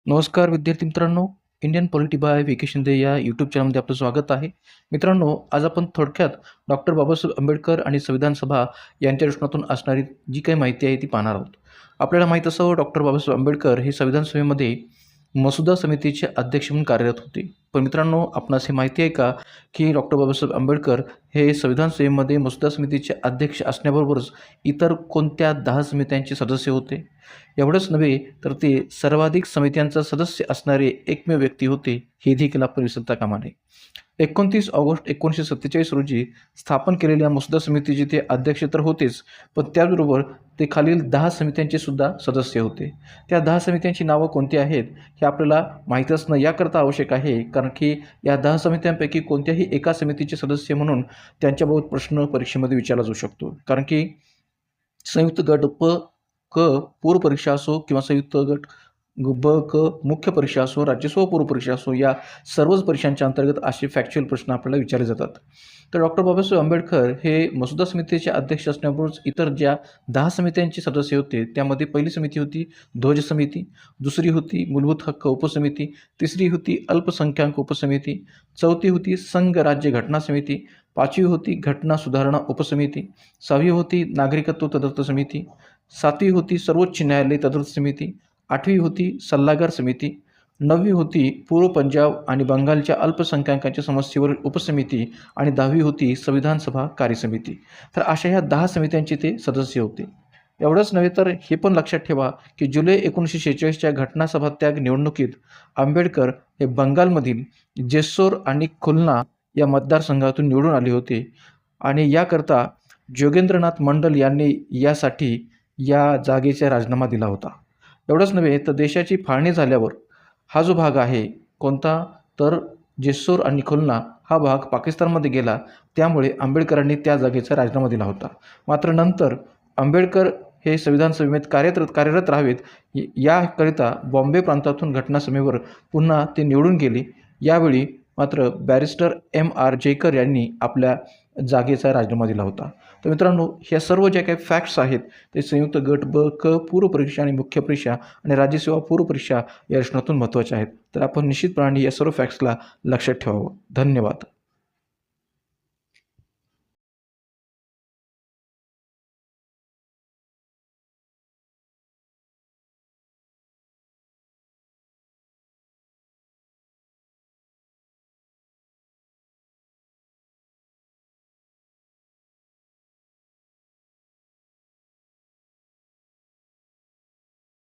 नमस्कार विद्यार्थी मित्रांनो, Indian polity by V K Shinde या यूट्यूब चॅनलमध्ये आपलं स्वागत आहे. मित्रांनो, आज आपण थोडक्यात डॉक्टर बाबासाहेब आंबेडकर आणि संविधान सभा यांच्या दृष्टिकोनातून असणारी जी काही माहिती आहे ती पाहणार आहोत. आपल्याला माहीत असावं डॉक्टर बाबासाहेब आंबेडकर हे संविधान सभेमध्ये मसुदा समितीचे अध्यक्ष म्हणून कार्यरत होते. पण मित्रांनो, आपणास हे माहिती आहे का, की डॉक्टर बाबासाहेब आंबेडकर हे संविधान सभेमध्ये मसुदा समितीचे अध्यक्ष असण्याबरोबरच इतर कोणत्या 10 समित्यांचे सदस्य होते? एवढंच नव्हे तर ते सर्वाधिक समित्यांचा सदस्य असणारे एकमेव व्यक्ती होते, हे देखील आपण विसरता कामा नये. 29 ऑगस्ट 1947 रोजी स्थापन केलेल्या मसुदा समितीचे ते अध्यक्ष तर होतेच, पण त्याचबरोबर ते खालील 10 समित्यांचे सुद्धा सदस्य होते. त्या 10 समित्यांची नावं कोणती आहेत हे आपल्याला माहीत असणं याकरता आवश्यक आहे, कारण की या 10 समित्यांपैकी कोणत्याही एका समितीचे सदस्य म्हणून त्यांच्याबाबत प्रश्न परीक्षेमध्ये विचारला जाऊ शकतो. कारण की संयुक्त गट क पूर्व परीक्षा असो किंवा संयुक्त गट क मुख्य परीक्षा असो, राज्यसेवा पूर्व परीक्षा असो, या सर्वच परीक्षांच्या अंतर्गत असे फॅक्च्युअल प्रश्न आपल्याला विचारले जातात. तर डॉक्टर बाबासाहेब आंबेडकर हे मसुदा समितीचे अध्यक्ष असण्याबरोबरच इतर ज्या 10 समित्यांचे सदस्य होते, त्यामध्ये पहिली समिती होती ध्वज समिती, दुसरी होती मूलभूत हक्क उपसमिती, तिसरी होती अल्पसंख्याक उपसमिती, चौथी होती संघ राज्य घटना समिती, पाचवी होती घटना सुधारणा उपसमिती, 6वी होती नागरिकत्व तदर्थ समिती, 7वी होती सर्वोच्च न्यायालय तदर्थ समिती, 8वी होती सल्लागार समिती, 9वी होती पूर्व पंजाब आणि बंगालच्या अल्पसंख्याकांच्या समस्येवरील उपसमिती आणि 10वी होती संविधान सभा कार्यसमिती. तर अशा ह्या 10 समित्यांचे ते सदस्य होते. एवढंच नव्हे तर हे पण लक्षात ठेवा की जुलै 1946च्या घटना सभात्याग निवडणुकीत आंबेडकर हे बंगालमधील जेसोर आणि खुलना या मतदारसंघातून निवडून आले होते आणि याकरता जोगेंद्रनाथ मंडल यांनी यासाठी या जागेचा राजीनामा दिला होता. एवढंच नव्हे तर देशाची फाळणी झाल्यावर हा जो भाग आहे कोणता, तर जेसोर आणि खुलना हा भाग पाकिस्तानमध्ये गेला, त्यामुळे आंबेडकरांनी त्या जागेचा राजीनामा दिला होता. मात्र नंतर आंबेडकर हे संविधान सभेत कार्यरत राहावेत याकरिता बॉम्बे प्रांतातून घटनासभेवर पुन्हा ते निवडून गेले. यावेळी मात्र बॅरिस्टर M.R. जयकर यांनी आपल्या जागेचा राजीनामा दिला होता. तर मित्रांनो, ह्या सर्व ज्या काही फॅक्ट्स आहेत ते संयुक्त गट ब क पूर्व परीक्षा आणि मुख्य परीक्षा आणि राज्यसेवा पूर्व परीक्षा या प्रश्नातून महत्त्वाच्या आहेत. तर आपण निश्चितपणे या सर्व फॅक्ट्सला लक्षात ठेवावं. धन्यवाद.